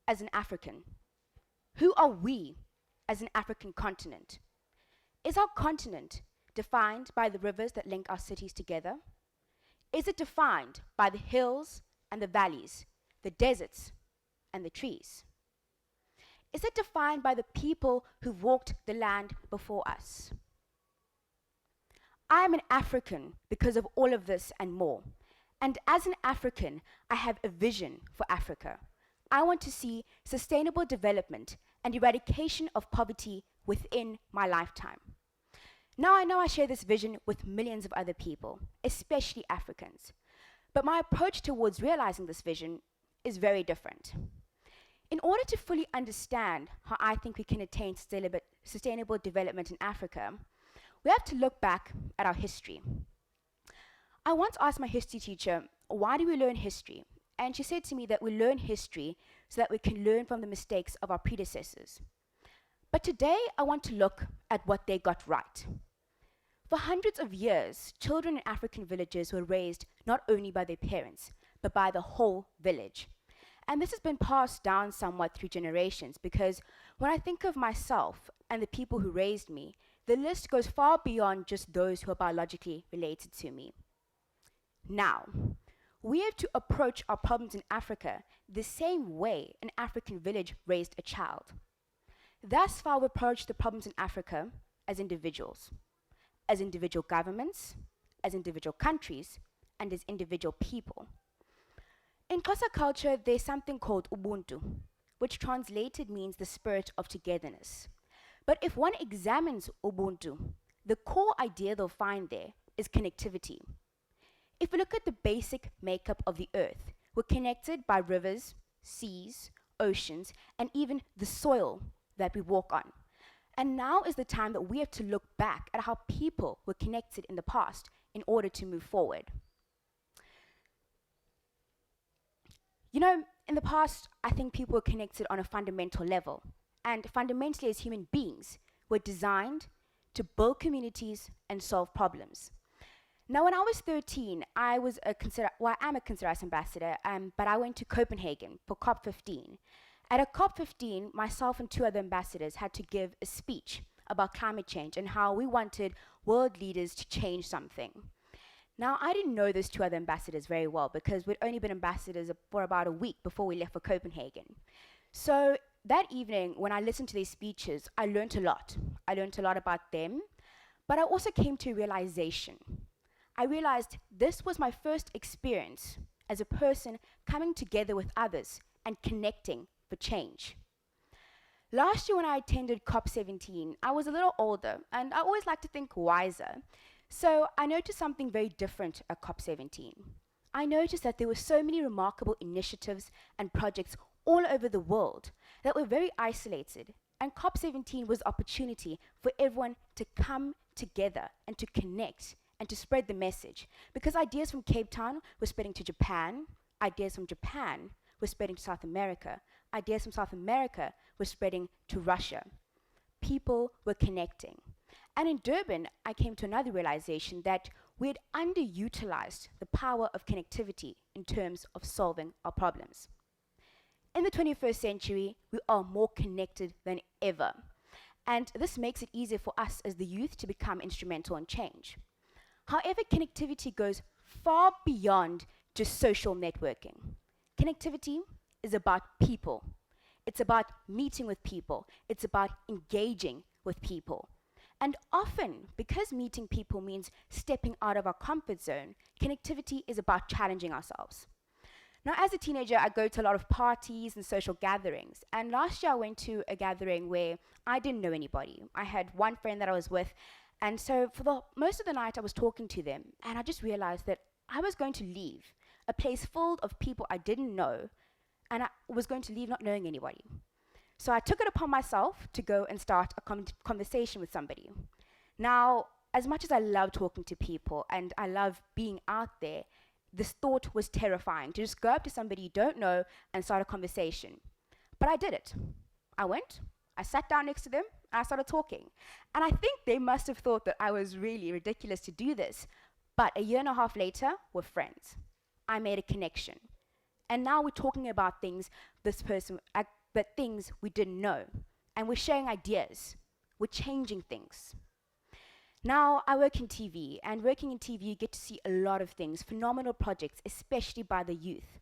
as an African? Who are we as an African continent? Is our continent defined by the rivers that link our cities together? Is it defined by the hills and the valleys, the deserts and the trees? Is it defined by the people who've walked the land before us? I am an African because of all of this and more. And as an African, I have a vision for Africa. I want to see sustainable development and eradication of poverty within my lifetime. Now I know I share this vision with millions of other people, especially Africans. But my approach towards realizing this vision is very different. In order to fully understand how I think we can attain sustainable development in Africa, we have to look back at our history. I once asked my history teacher, why do we learn history? And she said to me that we learn history so that we can learn from the mistakes of our predecessors. But today, I want to look at what they got right. For hundreds of years, children in African villages were raised not only by their parents, but by the whole village. And this has been passed down somewhat through generations, because when I think of myself and the people who raised me, the list goes far beyond just those who are biologically related to me. Now, we have to approach our problems in Africa the same way an African village raised a child. Thus far, we approach the problems in Africa as individuals governments, as individual countries, and as individual people. In Xhosa culture, there's something called Ubuntu, which translated means the spirit of togetherness. But if one examines Ubuntu, the core idea they'll find there is connectivity. If we look at the basic makeup of the earth, we're connected by rivers, seas, oceans, and even the soil that we walk on. And now is the time that we have to look back at how people were connected in the past in order to move forward. You know, in the past, I think people were connected on a fundamental level. And fundamentally, as human beings, we're designed to build communities and solve problems. Now, when I was 13, I am a Consider Us ambassador, but I went to Copenhagen for COP15. At a COP15, myself and two other ambassadors had to give a speech about climate change and how we wanted world leaders to change something. Now, I didn't know those two other ambassadors very well because we'd only been ambassadors for about a week before we left for Copenhagen. So that evening, when I listened to their speeches, I learned a lot. I learned a lot about them, but I also came to a realization. I realized this was my first experience as a person coming together with others and connecting for change. Last year when I attended COP17, I was a little older, and I always like to think wiser. So I noticed something very different at COP17. I noticed that there were so many remarkable initiatives and projects all over the world that were very isolated. And COP17 was an opportunity for everyone to come together and to connect and to spread the message. Because ideas from Cape Town were spreading to Japan, ideas from Japan were spreading to South America, ideas from South America were spreading to Russia. People were connecting. And in Durban, I came to another realization that we had underutilized the power of connectivity in terms of solving our problems. In the 21st century, we are more connected than ever. And this makes it easier for us as the youth to become instrumental in change. However, connectivity goes far beyond just social networking. Connectivity is about people. It's about meeting with people. It's about engaging with people. And often, because meeting people means stepping out of our comfort zone, connectivity is about challenging ourselves. Now, as a teenager, I go to a lot of parties and social gatherings. And last year, I went to a gathering where I didn't know anybody. I had one friend that I was with. And so for most of the night, I was talking to them. And I just realized that I was going to leave a place full of people I didn't know. And I was going to leave not knowing anybody. So I took it upon myself to go and start a conversation with somebody. Now, as much as I love talking to people and I love being out there, this thought was terrifying, to just go up to somebody you don't know and start a conversation. But I did it. I went, I sat down next to them, and I started talking. And I think they must have thought that I was really ridiculous to do this. But a year and a half later, we're friends. I made a connection. And now we're talking about things but things we didn't know. And we're sharing ideas. We're changing things. Now, I work in TV, and working in TV, you get to see a lot of things, phenomenal projects, especially by the youth.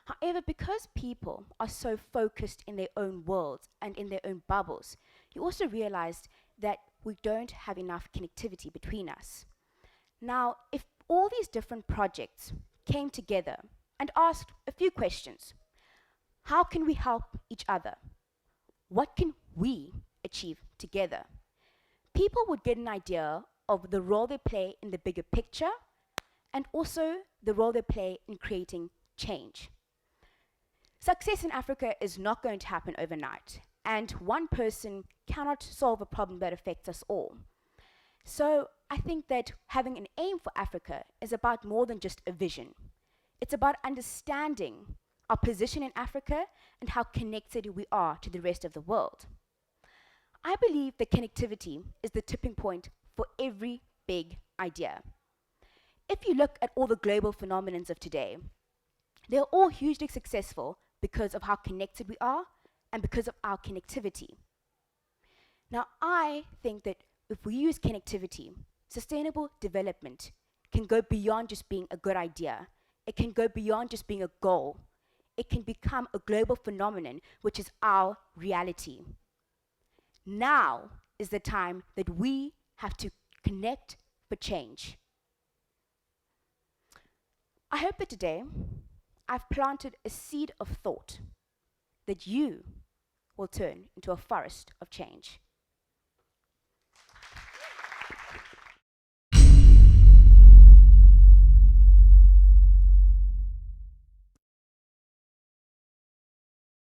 However, because people are so focused in their own worlds and in their own bubbles, you also realize that we don't have enough connectivity between us. Now, if all these different projects came together and asked a few questions, how can we help each other? What can we achieve together? People would get an idea of the role they play in the bigger picture and also the role they play in creating change. Success in Africa is not going to happen overnight, and one person cannot solve a problem that affects us all. So I think that having an aim for Africa is about more than just a vision. It's about understanding our position in Africa and how connected we are to the rest of the world. I believe that connectivity is the tipping point for every big idea. If you look at all the global phenomena of today, they're all hugely successful because of how connected we are and because of our connectivity. Now, I think that if we use connectivity, sustainable development can go beyond just being a good idea. It can go beyond just being a goal. It can become a global phenomenon, which is our reality. Now is the time that we have to connect for change. I hope that today I've planted a seed of thought that you will turn into a forest of change.